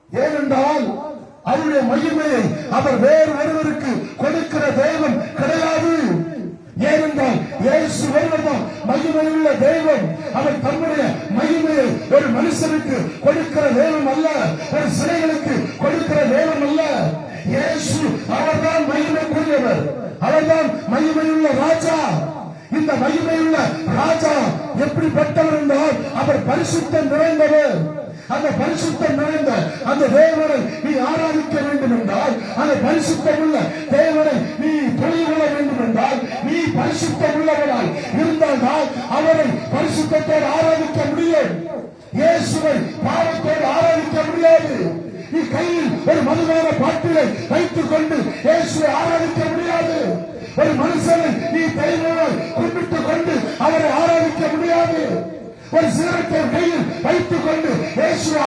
ஏனென்றால் அவருடைய மகிமையை அவர் வேறு ஒருவருக்கு கொடுக்கிற தெய்வம் கிடையாது. ஏனென்றால் இயேசு ஒருவர்தான் மகிமையுள்ள தெய்வம். அவர் தம்முடைய மகிமையை ஒரு மனுஷனுக்கு கொடுக்கிற தெய்வம் அல்ல, ஒரு சிலைகளுக்கு கொடுக்கிற தெய்வம் அல்ல. இயேசு அவர்தான் மகிமைக்குரியவர், அவர்தான் மகிமையுள்ள ராஜா. இந்த மகிமையுள்ள ராஜா எப்படிப்பட்டவர் என்றால் அவர் பரிசுத்தம் நிறைந்தவர். அந்த பரிசுத்தம் நிறைந்த அந்த தேவனை நீ ஆராதிக்க வேண்டும் என்றால், அந்த பரிசுத்தம் உள்ள தேவனை நீ தொழில் வேண்டும் என்றால், நீ பரிசுத்தம் உள்ளவராய் இருந்தால்தான் அவரை பரிசுத்தத்தோடு ஆராதிக்க முடியும். இயேசுவை பாவத்தோடு ஆராதிக்க முடியாது. நீ கையில் ஒரு மதுவான பாட்டிலை வைத்துக் கொண்டு இயேசுவை ஆராதிக்க முடியாது. ஒரு மனுஷனை நீ தெய்வமாய் கும்பிட்டுக் கொண்டு அவரை ஆராதிக்க முடியாது. ஒரு சிகரெட்டை கையில் வைத்துக் கொண்டு இயேசுவை